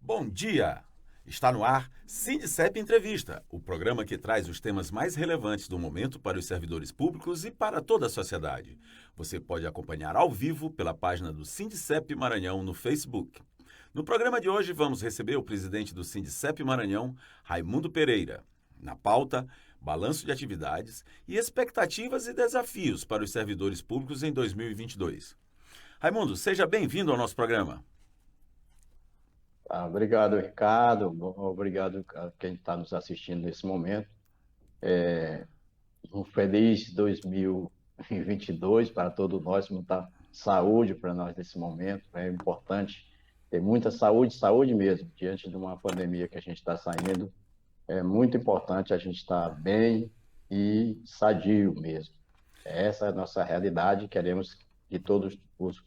Bom dia! Está no ar Sindicep Entrevista, o programa que traz os temas mais relevantes do momento para os servidores públicos e para toda a sociedade. Você pode acompanhar ao vivo pela página do Sindicep Maranhão no Facebook. No programa de hoje vamos receber o presidente do Sindicep Maranhão, Raimundo Pereira. Na pauta, balanço de atividades e expectativas e desafios para os servidores públicos em 2022. Raimundo, seja bem-vindo ao nosso programa. Obrigado, Ricardo. Obrigado a quem está nos assistindo nesse momento. Um feliz 2022 para todos nós, muita saúde para nós nesse momento. É importante ter muita saúde, saúde mesmo, diante de uma pandemia que a gente está saindo. É muito importante a gente estar bem e sadio mesmo. Essa é a nossa realidade. Queremos que todos os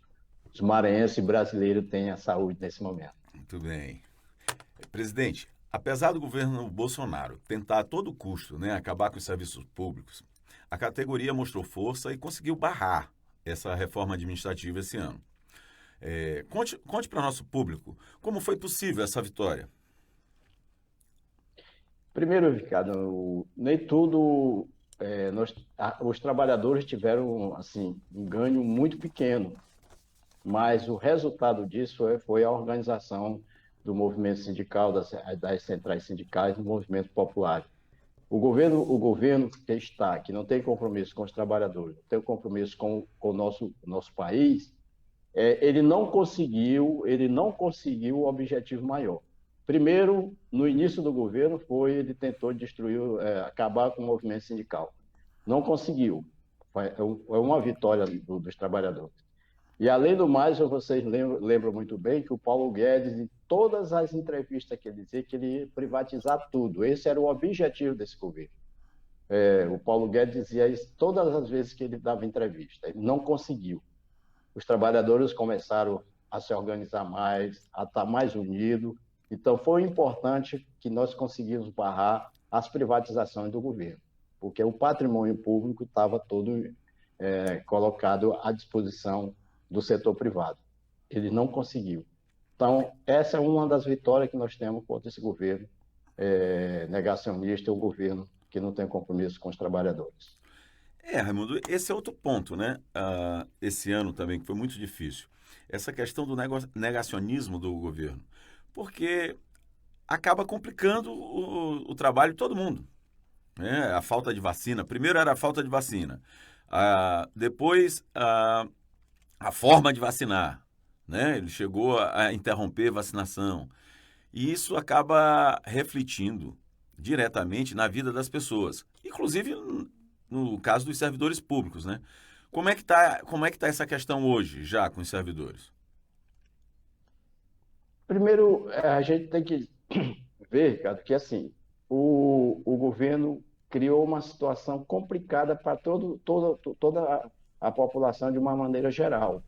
maranhenses e brasileiros tenham saúde nesse momento. Muito bem. Presidente, apesar do governo Bolsonaro tentar a todo custo, acabar com os serviços públicos, a categoria mostrou força e conseguiu barrar essa reforma administrativa esse ano. Conte para o nosso público como foi possível essa vitória. Primeiro, Ricardo, nem tudo, os trabalhadores tiveram assim, um ganho muito pequeno, mas o resultado disso foi a organização do movimento sindical, das centrais sindicais, do movimento popular. O governo que não tem compromisso com os trabalhadores, não tem compromisso com o nosso país, ele não conseguiu o objetivo maior. Primeiro, no início do governo, ele tentou destruir, acabar com o movimento sindical. Não conseguiu. É uma vitória dos trabalhadores. E, além do mais, vocês lembram muito bem que o Paulo Guedes, em todas as entrevistas que ele dizia, que ele ia privatizar tudo. Esse era o objetivo desse governo. O Paulo Guedes dizia isso todas as vezes que ele dava entrevista. Ele não conseguiu. Os trabalhadores começaram a se organizar mais, a estar mais unidos. Então, foi importante que nós conseguimos barrar as privatizações do governo, porque o patrimônio público estava todo colocado à disposição do setor privado. Ele não conseguiu. Então, essa é uma das vitórias que nós temos contra esse governo negacionista, o governo que não tem compromisso com os trabalhadores. Raimundo, esse é outro ponto, né? Esse ano também, que foi muito difícil. Essa questão do negacionismo do governo. Porque acaba complicando o trabalho de todo mundo. Né? A falta de vacina. Primeiro era a falta de vacina. Depois, a forma de vacinar. Né? Ele chegou a interromper a vacinação. E isso acaba refletindo diretamente na vida das pessoas. Inclusive no caso dos servidores públicos. Né? Como é que tá essa questão hoje, já com os servidores? Primeiro, a gente tem que ver, Ricardo, que assim, o governo criou uma situação complicada para toda a população de uma maneira geral,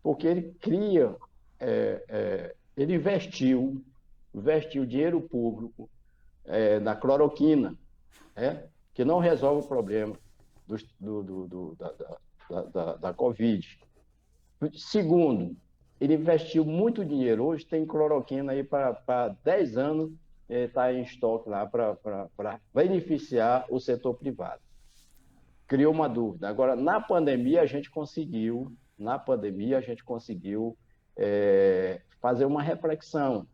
porque ele ele investiu dinheiro público na cloroquina, que não resolve o problema da Covid. Segundo, ele investiu muito dinheiro. Hoje tem cloroquina aí para 10 anos, está em estoque lá para beneficiar o setor privado. Criou uma dúvida. Agora, na pandemia, a gente conseguiu fazer uma reflexão,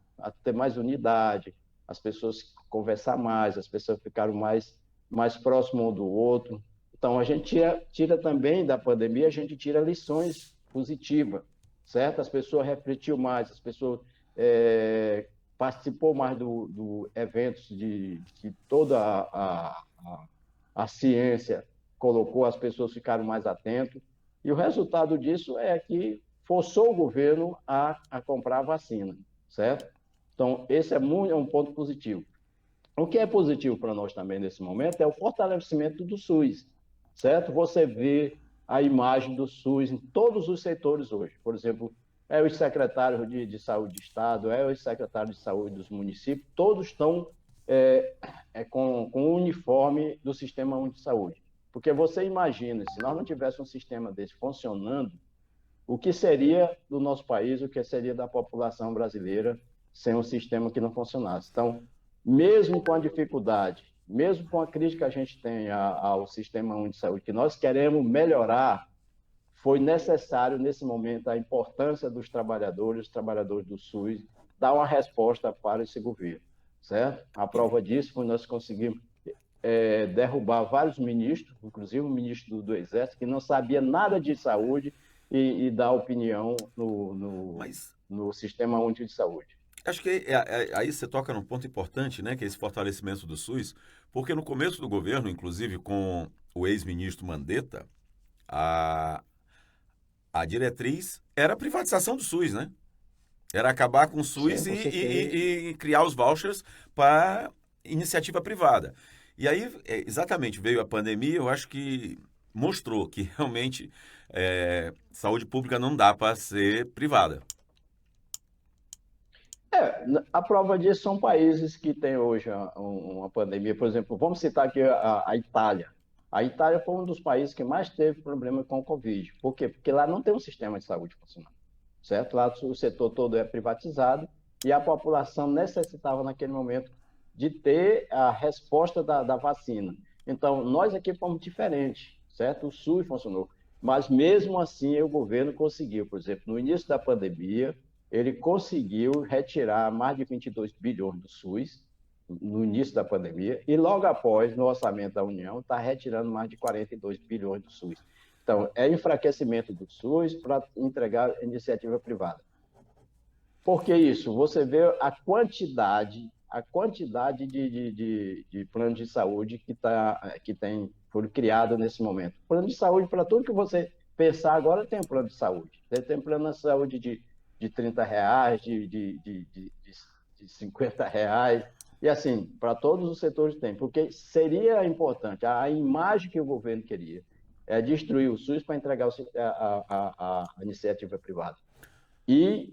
ter mais unidade, as pessoas conversar mais, as pessoas ficaram mais próximas um do outro. Então, a gente tira também da pandemia, a gente tira lições positivas. Certo? As pessoas refletiram mais, as pessoas participou mais do eventos que toda a ciência colocou, as pessoas ficaram mais atentas, e o resultado disso é que forçou o governo a comprar a vacina, certo? Então, esse é um ponto positivo. O que é positivo para nós também nesse momento é o fortalecimento do SUS, certo? Você vê a imagem do SUS em todos os setores hoje. Por exemplo, os secretários de saúde do Estado, os secretários de saúde dos municípios, todos estão com o uniforme do Sistema Único de Saúde. Porque você imagina, se nós não tivéssemos um sistema desse funcionando, o que seria do nosso país, o que seria da população brasileira sem um sistema que não funcionasse. Então, mesmo com a dificuldade, mesmo com a crítica que a gente tem ao Sistema Único de Saúde, que nós queremos melhorar, foi necessário, nesse momento, a importância dos trabalhadores do SUS, dar uma resposta para esse governo, certo? A prova disso foi nós conseguimos derrubar vários ministros, inclusive o ministro do Exército, que não sabia nada de saúde e dar opinião Mas no Sistema Único de Saúde. acho que aí você toca num ponto importante, né, que é esse fortalecimento do SUS, porque no começo do governo, inclusive com o ex-ministro Mandetta, a, a diretriz era a privatização do SUS, né? Era acabar com o Sim, SUS com certeza. e criar os vouchers para iniciativa privada. E aí, exatamente, veio a pandemia, eu acho que mostrou que realmente saúde pública não dá para ser privada. A prova disso são países que têm hoje uma pandemia. Por exemplo, vamos citar aqui a Itália. A Itália foi um dos países que mais teve problema com o Covid. Por quê? Porque lá não tem um sistema de saúde funcionando, certo? Lá o setor todo é privatizado e a população necessitava, naquele momento, de ter a resposta da vacina. Então, nós aqui fomos diferentes, certo? O SUS funcionou. Mas, mesmo assim, o governo conseguiu, por exemplo, no início da pandemia, ele conseguiu retirar mais de 22 bilhões do SUS no início da pandemia e logo após, no orçamento da União, está retirando mais de 42 bilhões do SUS. Então, é enfraquecimento do SUS para entregar a iniciativa privada. Por que isso? Você vê a quantidade de planos de saúde que foram criados nesse momento. Plano de saúde, para tudo que você pensar agora, tem um plano de saúde. Tem plano de saúde de R$ 30, de R$ 50, e assim, para todos os setores tem, porque seria importante, a imagem que o governo queria é destruir o SUS para entregar a iniciativa privada. E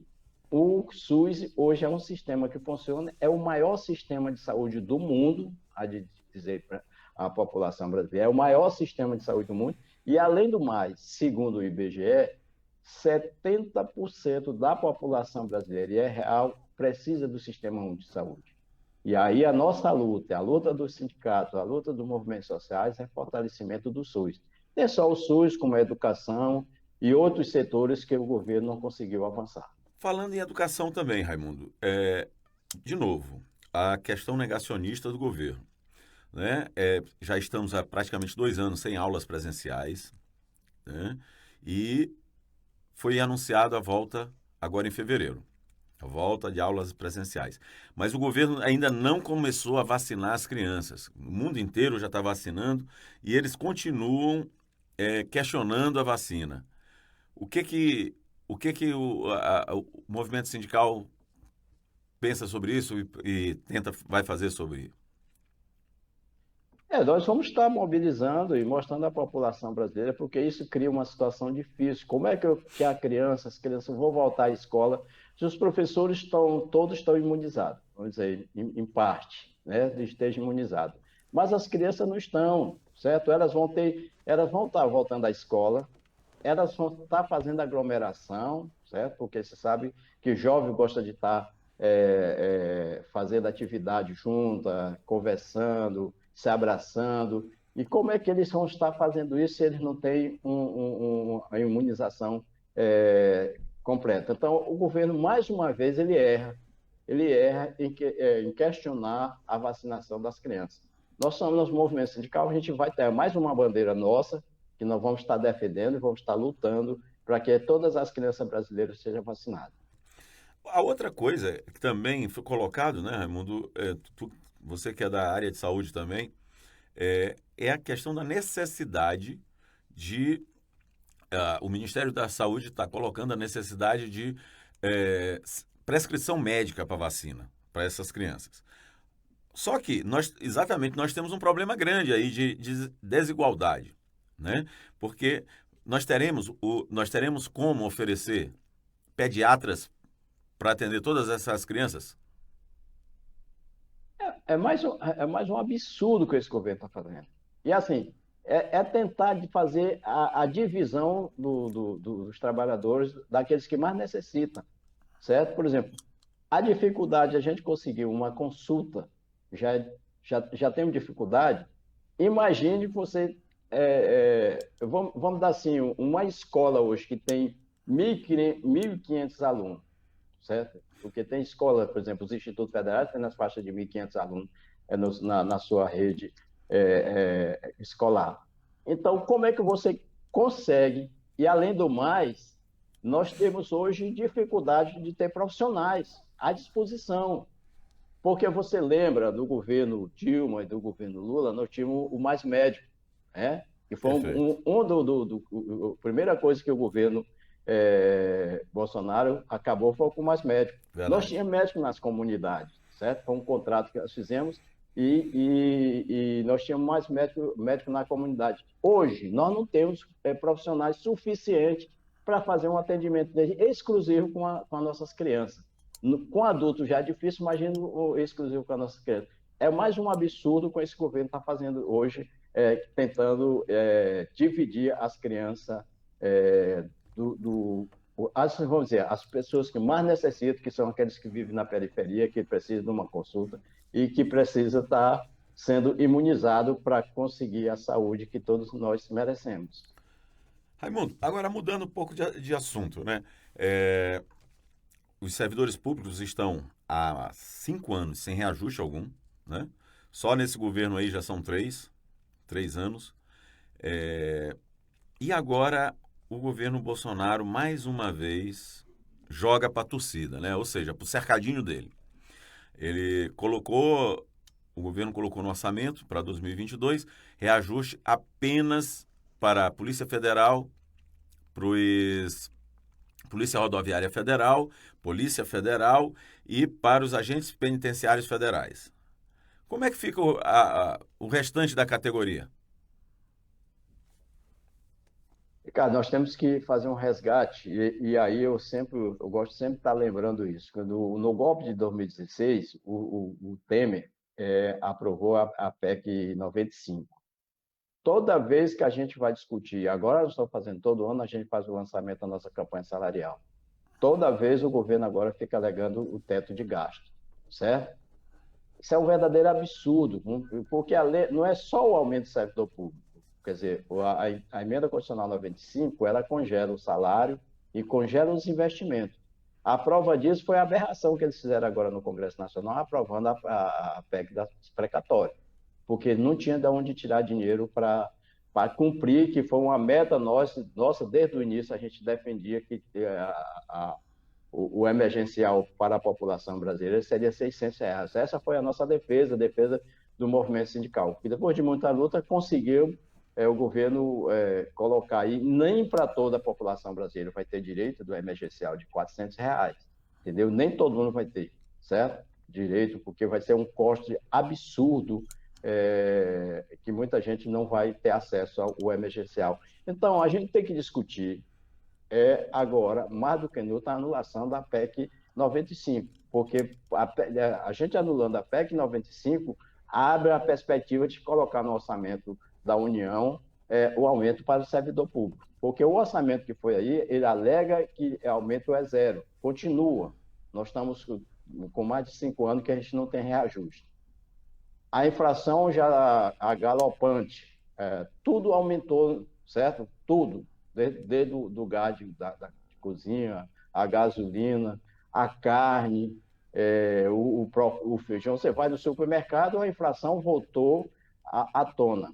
o SUS hoje é um sistema que funciona, é o maior sistema de saúde do mundo, a de dizer para a população brasileira, é o maior sistema de saúde do mundo, e além do mais, segundo o IBGE, 70% da população brasileira, e é real, precisa do Sistema Único de Saúde. E aí a nossa luta, a luta dos sindicatos, a luta dos movimentos sociais é fortalecimento do SUS. Não é só o SUS, como a educação e outros setores que o governo não conseguiu avançar. Falando em educação também, Raimundo, de novo, a questão negacionista do governo. Né? Já estamos há praticamente 2 anos sem aulas presenciais, né? E foi anunciada a volta agora em fevereiro, a volta de aulas presenciais. Mas o governo ainda não começou a vacinar as crianças. O mundo inteiro já está vacinando e eles continuam questionando a vacina. O que que o movimento sindical pensa sobre isso e vai fazer sobre isso? Nós vamos estar mobilizando e mostrando à população brasileira, porque isso cria uma situação difícil. Como é que as crianças vão voltar à escola se os professores todos estão imunizados? Vamos dizer, em parte, né, estejam imunizados. Mas as crianças não estão, certo? Elas vão estar voltando à escola, elas vão estar fazendo aglomeração, certo? Porque você sabe que jovem gosta de estar fazendo atividade junta, conversando, se abraçando. E como é que eles vão estar fazendo isso se eles não têm uma imunização completa? Então, o governo, mais uma vez, ele erra em questionar a vacinação das crianças. Nós somos no movimento sindical, a gente vai ter mais uma bandeira nossa, que nós vamos estar defendendo e vamos estar lutando para que todas as crianças brasileiras sejam vacinadas. A outra coisa que também foi colocado, né, Raimundo, você que é da área de saúde também, é a questão da necessidade de... o Ministério da Saúde está colocando a necessidade de prescrição médica para vacina, para essas crianças. Só que, nós temos um problema grande aí de desigualdade, né? Porque nós teremos como oferecer pediatras para atender todas essas crianças? É mais um absurdo que esse governo está fazendo. E assim, tentar de fazer a divisão dos trabalhadores daqueles que mais necessitam, certo? Por exemplo, A dificuldade, a gente conseguiu uma consulta, já temos dificuldade. Imagine você, vamos dar assim, uma escola hoje que tem 1.500 alunos, certo? Porque tem escola, por exemplo, os institutos federais têm nas faixas de 1.500 alunos na sua rede escolar. Então, como é que você consegue? E, além do mais, nós temos hoje dificuldade de ter profissionais à disposição. Porque você lembra do governo Dilma e do governo Lula, nós tínhamos o Mais Médico, né? Que foi Perfeito. a primeira coisa que o governo Bolsonaro acabou foi com o Mais Médico. Nós Verdade. tínhamos médico nas comunidades, certo? Foi um contrato que nós fizemos e nós tínhamos mais médico na comunidade. Hoje, nós não temos profissionais suficientes para fazer um atendimento exclusivo com as nossas crianças. Com adultos já é difícil, imagina o exclusivo com a nossa criança. É mais um absurdo com esse governo está fazendo hoje, tentando dividir as crianças vamos dizer, as pessoas que mais necessitam, que são aqueles que vivem na periferia, que precisam de uma consulta e que precisa estar sendo imunizado para conseguir a saúde que todos nós merecemos. Raimundo, agora mudando um pouco de assunto, né? É, os servidores públicos estão há 5 anos sem reajuste algum, né? Só nesse governo aí já são 3 anos. É, e agora o governo Bolsonaro, mais uma vez, joga para a torcida, né? Ou seja, para o cercadinho dele. Ele colocou, o governo colocou no orçamento para 2022 reajuste apenas para a Polícia Federal, para os Polícia Rodoviária Federal, Polícia Federal e para os agentes penitenciários federais. Como é que fica o restante da categoria? Cara, nós temos que fazer um resgate, e aí eu gosto sempre de estar lembrando isso. Quando, no golpe de 2016, o Temer aprovou a PEC 95. Toda vez que a gente vai discutir, agora eu estou fazendo todo ano, a gente faz o lançamento da nossa campanha salarial. Toda vez o governo agora fica alegando o teto de gasto, certo? Isso é um verdadeiro absurdo, porque a lei não é só o aumento do servidor público. Quer dizer, a emenda constitucional 95, ela congela o salário e congela os investimentos. A prova disso foi a aberração que eles fizeram agora no Congresso Nacional, aprovando a PEC das precatórias, porque não tinha de onde tirar dinheiro para cumprir, que foi uma meta nossa, desde o início a gente defendia que o emergencial para a população brasileira seria R$ 600. Essa foi a nossa defesa, a defesa do movimento sindical. E depois de muita luta, conseguiu o governo colocar aí, nem para toda a população brasileira vai ter direito do emergencial de R$ 400, entendeu? Nem todo mundo vai ter, certo? Direito, porque vai ser um custo absurdo que muita gente não vai ter acesso ao emergencial. Então, a gente tem que discutir agora, mais do que nunca, a anulação da PEC 95, porque a gente anulando a PEC 95 abre a perspectiva de colocar no orçamento da União o aumento para o servidor público, porque o orçamento que foi aí, ele alega que o aumento é zero, continua. Nós estamos com mais de 5 anos que a gente não tem reajuste. A inflação já galopante, tudo aumentou, certo? Tudo, desde o gás da cozinha, a gasolina, a carne, o feijão. Você vai no supermercado, a inflação voltou à tona.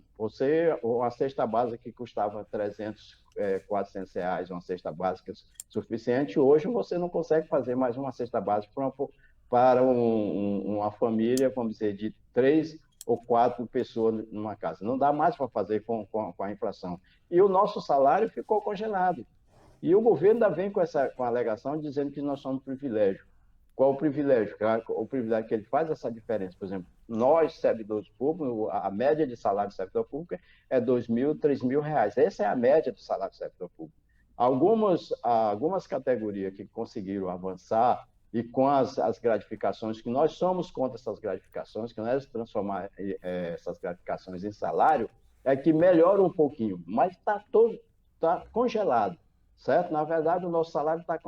Uma cesta básica que custava 300, R$ 400, uma cesta básica suficiente, hoje você não consegue fazer mais uma cesta básica para uma família, vamos dizer, de 3 ou 4 pessoas numa casa. Não dá mais para fazer com a inflação. E o nosso salário ficou congelado. E o governo ainda vem com a alegação dizendo que nós somos privilégio. Qual o privilégio? O privilégio que ele faz essa diferença. Por exemplo, nós, servidores públicos, a média de salário do servidor público é R$ 2.000, R$ 3.000. Essa é a média do salário do servidor público. Algumas categorias que conseguiram avançar e com as gratificações, que nós somos contra essas gratificações, que nós transformar essas gratificações em salário, é que melhora um pouquinho, mas está congelado, certo? Na verdade, o nosso salário está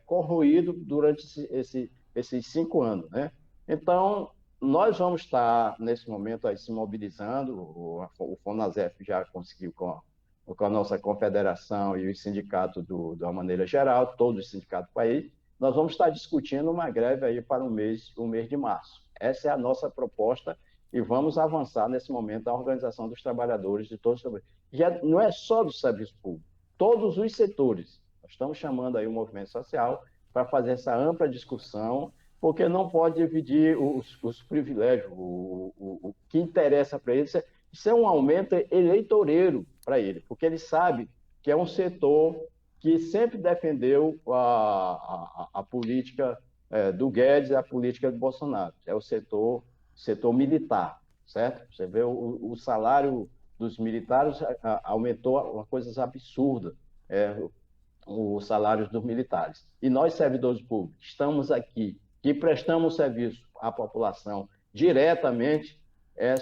corroído durante esses 5 anos, né? Então, nós vamos estar, nesse momento, aí, se mobilizando. O FONASEF já conseguiu, com a nossa confederação e os sindicatos, de uma maneira geral, todos os sindicatos do país, nós vamos estar discutindo uma greve aí para o mês de março. Essa é a nossa proposta e vamos avançar, nesse momento, a organização dos trabalhadores de todos os... Não é só do serviço público, todos os setores. Nós estamos chamando aí o movimento social para fazer essa ampla discussão, porque não pode dividir os privilégios. O que interessa para eles isso é um aumento eleitoreiro para ele, porque ele sabe que é um setor que sempre defendeu a política do Guedes e a política do Bolsonaro. É o setor militar, certo? Você vê o salário dos militares aumentou coisas absurdas, os salários dos militares. E nós, servidores públicos, estamos aqui, que prestamos serviço à população diretamente,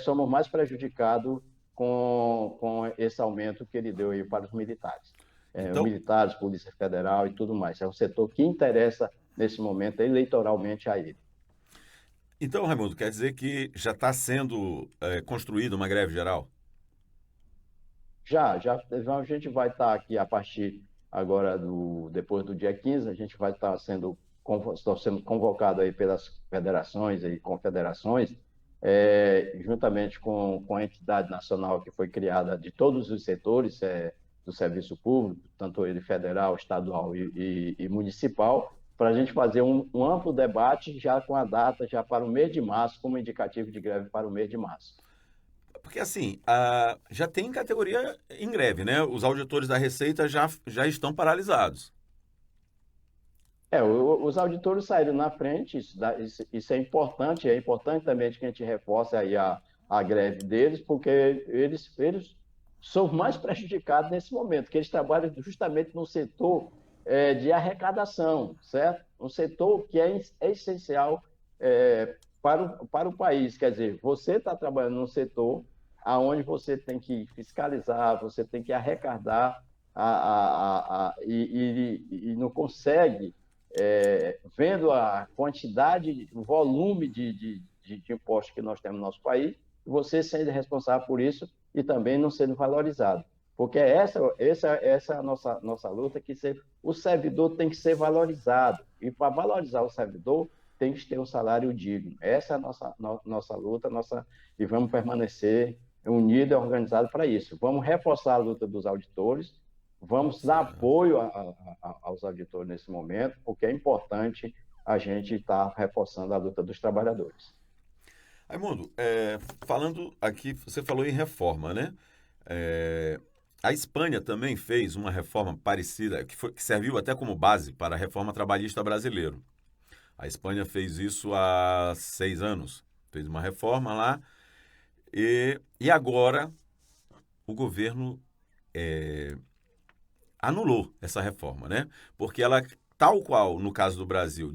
somos mais prejudicados com esse aumento que ele deu aí para os militares. Então, Militares, Polícia Federal e tudo mais. É um setor que interessa, nesse momento, eleitoralmente a ele. então, Raimundo, quer dizer que já está sendo construída uma greve geral? Já, a gente vai estar aqui a partir agora depois do dia 15, a gente vai estar sendo convocado aí pelas federações e confederações, juntamente com a entidade nacional que foi criada de todos os setores do serviço público, tanto ele federal, estadual e municipal, para a gente fazer um amplo debate já com a data já para o mês de março, como indicativo de greve para o mês de março. Porque assim, já tem categoria em greve, né? Os auditores da Receita já estão paralisados. Os auditores saíram na frente, isso é importante também que a gente reforce aí a greve deles, porque eles são mais prejudicados nesse momento, que eles trabalham justamente no setor de arrecadação, certo? Um setor que é essencial para o país. Quer dizer, você está trabalhando num setor onde você tem que fiscalizar, você tem que arrecadar e não consegue, vendo a quantidade, o volume de impostos que nós temos no nosso país, você sendo responsável por isso e também não sendo valorizado. Porque essa é a nossa luta, o servidor tem que ser valorizado. E para valorizar o servidor, tem que ter um salário digno. Essa é a nossa luta, e vamos permanecer unidos e organizados para isso. Vamos reforçar a luta dos auditores, vamos dar apoio aos auditores nesse momento, porque é importante a gente estar reforçando a luta dos trabalhadores. Raimundo, falando aqui, você falou em reforma, né? A Espanha também fez uma reforma parecida, que serviu até como base para a reforma trabalhista brasileira. A Espanha fez isso há 6 anos, fez uma reforma lá, e agora o governo anulou essa reforma, né? Porque ela, tal qual no caso do Brasil,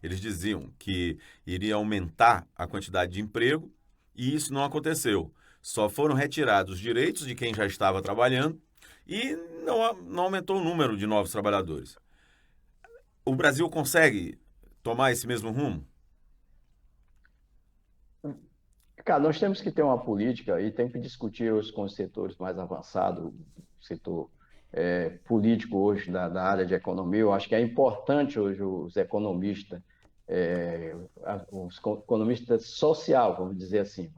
eles diziam que iria aumentar a quantidade de emprego, e isso não aconteceu. Só foram retirados os direitos de quem já estava trabalhando e não aumentou o número de novos trabalhadores. O Brasil consegue tomar esse mesmo rumo? Cara, nós temos que ter uma política e tem que discutir com os setores mais avançados, o setor político hoje da área de economia. Eu acho que é importante hoje os economistas, os economistas social, vamos dizer assim,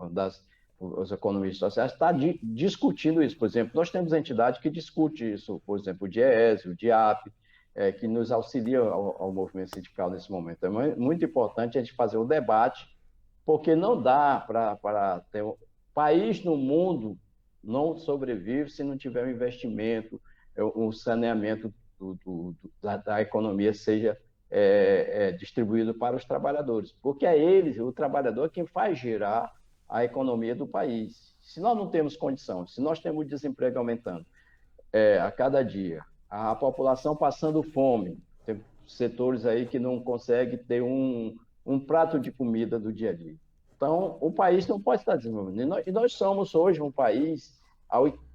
os economistas sociais, estão discutindo isso. Por exemplo, nós temos entidade que discute isso, por exemplo, o DIEESE, o DIAP, que nos auxilia ao movimento sindical nesse momento. É muito importante a gente fazer o debate, porque não dá para ter... País no mundo não sobrevive se não tiver um investimento, um saneamento da economia seja distribuído para os trabalhadores, porque é eles, o trabalhador, quem faz girar a economia do país. Se nós não temos condição, se nós temos desemprego aumentando a cada dia, a população passando fome, tem setores aí que não conseguem ter um prato de comida do dia a dia. Então, o país não pode estar desenvolvendo. E nós somos hoje um país,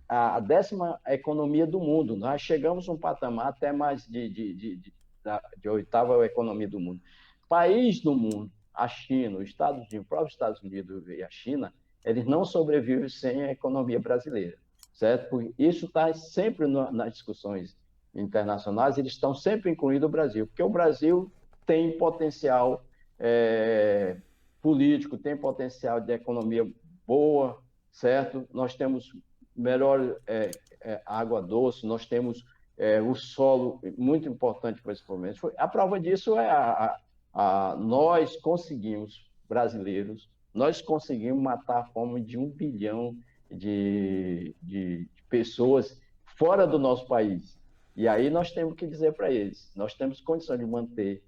a 10ª economia do mundo. Nós chegamos a um patamar até mais de 8ª economia do mundo. país do mundo, a China, os Estados Unidos, os próprios Estados Unidos e a China, eles não sobrevivem sem a economia brasileira, certo? Porque isso está sempre nas discussões internacionais, eles estão sempre incluindo o Brasil, porque o Brasil tem potencial político, tem potencial de economia boa, certo? Nós temos melhor água doce, nós temos o solo muito importante para esse momento. A prova disso é nós conseguimos, brasileiros, nós conseguimos matar a fome de 1 bilhão de pessoas fora do nosso país. E aí nós temos que dizer para eles, nós temos condição de manter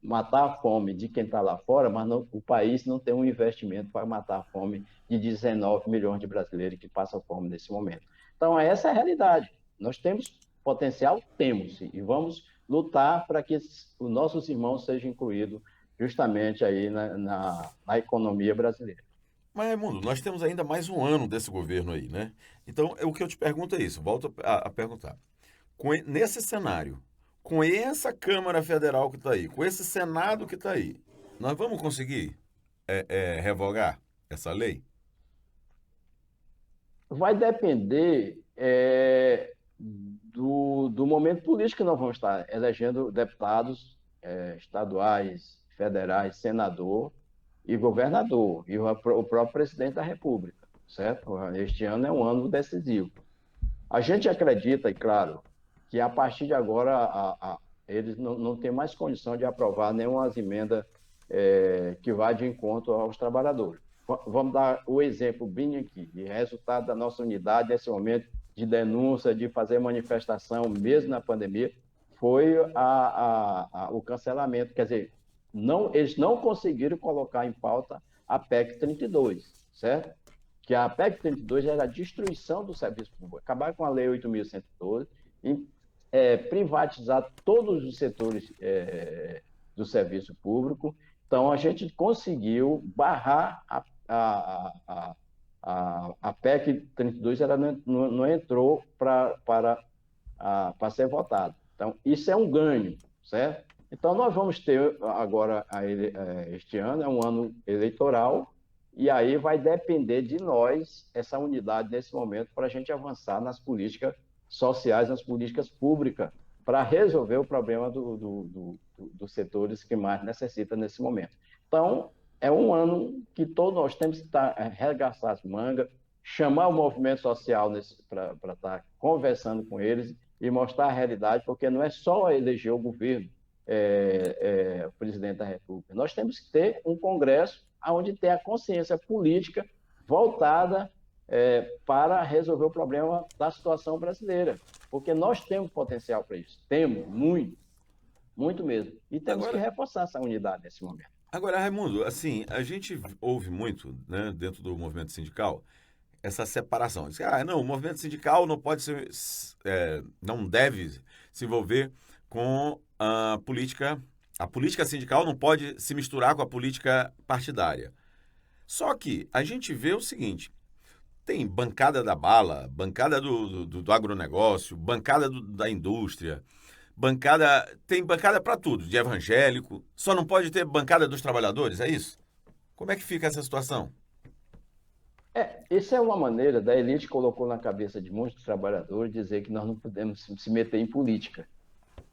matar a fome de quem está lá fora, mas não, o país não tem um investimento para matar a fome de 19 milhões de brasileiros que passam fome nesse momento. Então, essa é a realidade. Nós temos potencial? Temos, e vamos lutar para que os nossos irmãos sejam incluídos justamente aí na economia brasileira. Mas, Raimundo, nós temos ainda mais um ano desse governo aí, né? Então, o que eu te pergunto é isso, volto a perguntar. Nesse cenário, com essa Câmara Federal que está aí, com esse Senado que está aí, nós vamos conseguir revogar essa lei? Vai depender do momento político que nós vamos estar elegendo deputados estaduais, federais, senador e governador, e o próprio presidente da República, certo? Este ano é um ano decisivo. A gente acredita, e claro, que a partir de agora eles não têm mais condição de aprovar nenhuma emenda que vá de encontro aos trabalhadores. Vamos dar o exemplo bem aqui, de resultado da nossa unidade nesse momento de denúncia, de fazer manifestação, mesmo na pandemia, foi o cancelamento. Quer dizer, eles não conseguiram colocar em pauta a PEC 32, certo? Que a PEC 32 era a destruição do serviço público, acabar com a Lei 8.112 e privatizar todos os setores do serviço público. Então, a gente conseguiu barrar a PEC 32, ela não entrou para ser votada. Então, isso é um ganho, certo? Então, nós vamos ter agora, este ano, é um ano eleitoral, e aí vai depender de nós, essa unidade nesse momento, para a gente avançar nas políticas sociais, nas políticas públicas, para resolver o problema dos setores que mais necessitam nesse momento. Então, é um ano que todos nós temos que arregaçar as mangas, chamar o movimento social para estar conversando com eles e mostrar a realidade, porque não é só eleger o governo, o presidente da República. Nós temos que ter um Congresso onde tem a consciência política voltada para resolver o problema da situação brasileira, porque nós temos potencial para isso, temos muito, muito mesmo, e temos que reforçar essa unidade nesse momento. Agora, Raimundo, assim, a gente ouve muito, né, dentro do movimento sindical, essa separação. Diz, não, o movimento sindical não pode não deve se envolver com a política sindical não pode se misturar com a política partidária. Só que a gente vê o seguinte, tem bancada da bala, bancada do agronegócio, bancada da indústria, tem bancada para tudo, de evangélico, só não pode ter bancada dos trabalhadores, é isso? Como é que fica essa situação? Essa é uma maneira da elite colocou na cabeça de muitos trabalhadores dizer que nós não podemos se meter em política.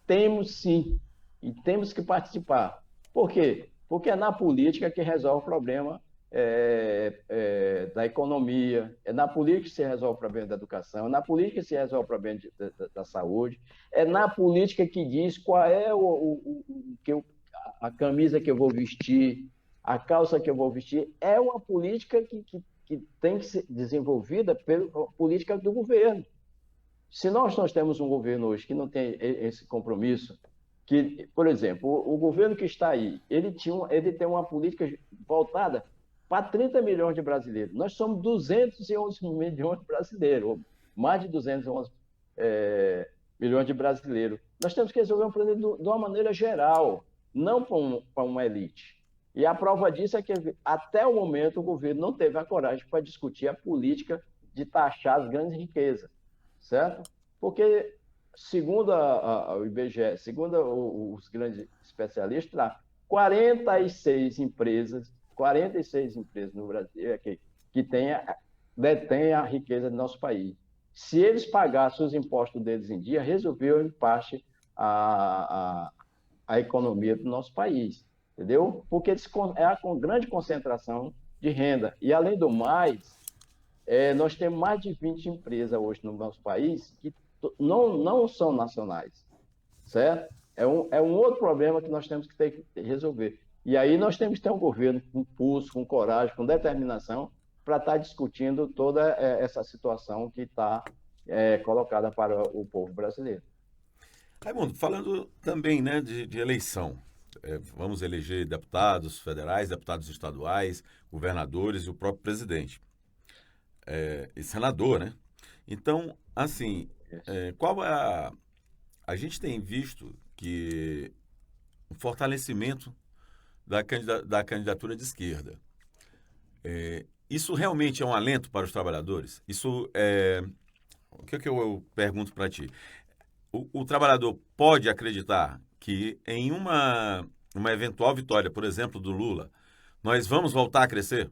Temos sim, e temos que participar. Por quê? Porque é na política que resolve o problema da economia, é na política que se resolve o problema da educação, é na política que se resolve o problema da saúde, é na política que diz qual é a camisa que eu vou vestir, a calça que eu vou vestir. É uma política que tem que ser desenvolvida pela política do governo. Se nós temos um governo hoje que não tem esse compromisso, que, por exemplo, o governo que está aí, ele tem uma política voltada para 30 milhões de brasileiros. Nós somos 211 milhões de brasileiros, mais de 211 milhões de brasileiros. Nós temos que resolver um problema de uma maneira geral, não para uma elite. E a prova disso é que, até o momento, o governo não teve a coragem para discutir a política de taxar as grandes riquezas, certo? Porque segundo o IBGE, segundo os grandes especialistas, lá, 46 empresas no Brasil que detêm a riqueza do nosso país. Se eles pagassem os impostos deles em dia, resolveu, em parte, a, a economia do nosso país, entendeu? Porque eles, é a grande concentração de renda. E, além do mais, nós temos mais de 20 empresas hoje no nosso país que não são nacionais, certo? É um outro problema que nós temos que ter que resolver. E aí nós temos que ter um governo com pulso, com coragem, com determinação, para estar discutindo toda essa situação que está colocada para o povo brasileiro. Raimundo, falando também, né, de eleição. Vamos eleger deputados federais, deputados estaduais, governadores e o próprio presidente. E senador, né? Então, assim, qual é a gente tem visto que o fortalecimento da candidatura de esquerda. Isso realmente é um alento para os trabalhadores? O que eu pergunto para ti? O trabalhador pode acreditar que em uma eventual vitória, por exemplo, do Lula, nós vamos voltar a crescer?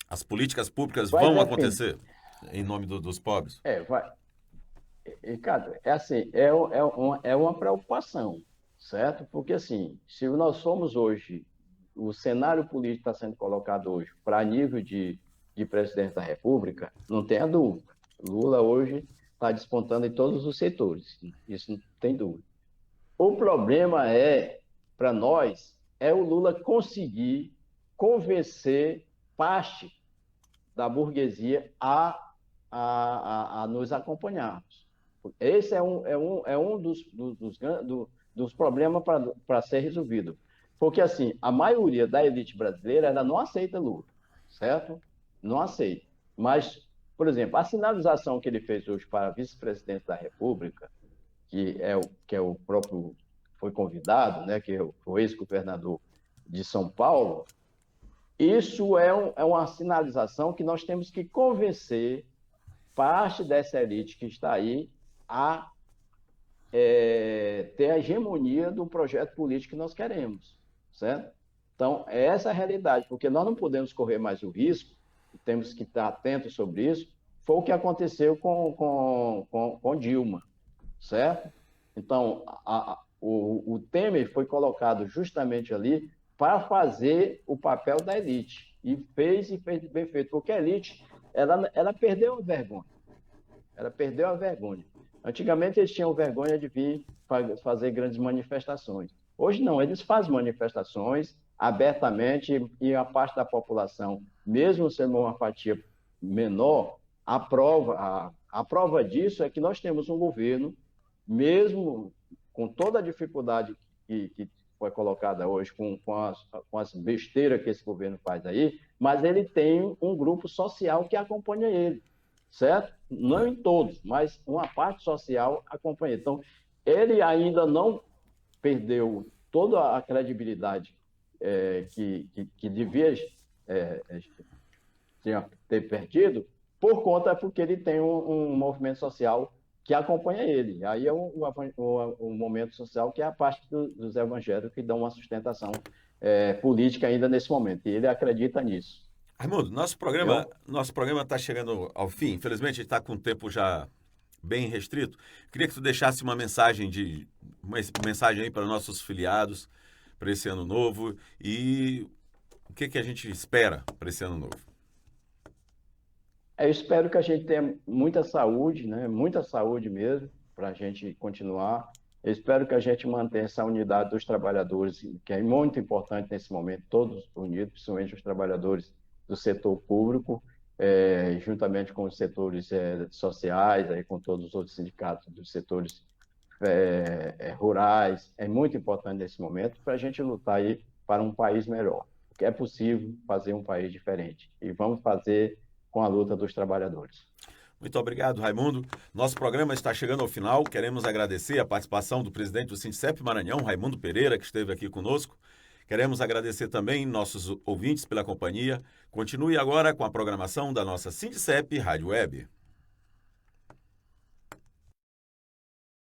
As políticas públicas Vai vão depender. acontecer em nome dos pobres? Vai. Ricardo, assim, é uma preocupação, certo? Porque, assim, se nós somos hoje, o cenário político está sendo colocado hoje para nível de presidente da República, não tenha dúvida. Lula hoje está despontando em todos os setores, isso não tem dúvida. O problema para nós, o Lula conseguir convencer parte da burguesia a nos acompanharmos. Esse é um dos problemas para ser resolvido. Porque, assim, a maioria da elite brasileira ela não aceita Lula, certo? Não aceita. Mas, por exemplo, a sinalização que ele fez hoje para vice-presidente da República, que é o próprio, foi convidado, né, que é o ex-governador de São Paulo, isso é uma sinalização que nós temos que convencer parte dessa elite que está aí a ter a hegemonia do projeto político que nós queremos, certo? Então, é essa a realidade, porque nós não podemos correr mais o risco, temos que estar atentos sobre isso, foi o que aconteceu com Dilma, certo? Então, o Temer foi colocado justamente ali para fazer o papel da elite, e fez bem feito, porque a elite ela perdeu a vergonha. Ela perdeu a vergonha. Antigamente eles tinham vergonha de vir fazer grandes manifestações. Hoje não, eles fazem manifestações abertamente e a parte da população, mesmo sendo uma fatia menor, a prova disso é que nós temos um governo, mesmo com toda a dificuldade que foi colocada hoje, com as besteiras que esse governo faz aí, mas ele tem um grupo social que acompanha ele, certo? Não em todos, mas uma parte social acompanha. Então, ele ainda não perdeu toda a credibilidade que devia ter perdido, porque ele tem um movimento social que acompanha ele. Aí é um momento social que é a parte dos evangélicos que dão uma sustentação política ainda nesse momento. E ele acredita nisso. Raimundo, Entendeu? nosso programa está chegando ao fim. Infelizmente, a gente está com o tempo já bem restrito. Queria que tu deixasse uma mensagem aí para nossos filiados para esse ano novo e o que a gente espera para esse ano novo. Eu espero que a gente tenha muita saúde, né? Muita saúde mesmo, para a gente continuar. Eu espero que a gente mantenha essa unidade dos trabalhadores, que é muito importante nesse momento, todos unidos, principalmente os trabalhadores do setor público, juntamente com os setores sociais, aí, com todos os outros sindicatos dos setores rurais. É muito importante nesse momento para a gente lutar aí para um país melhor. Porque é possível fazer um país diferente. E vamos fazer com a luta dos trabalhadores. Muito obrigado, Raimundo. Nosso programa está chegando ao final. Queremos agradecer a participação do presidente do Sindicep Maranhão, Raimundo Pereira, que esteve aqui conosco. Queremos agradecer também nossos ouvintes pela companhia. Continue agora com a programação da nossa Sindicep Rádio Web.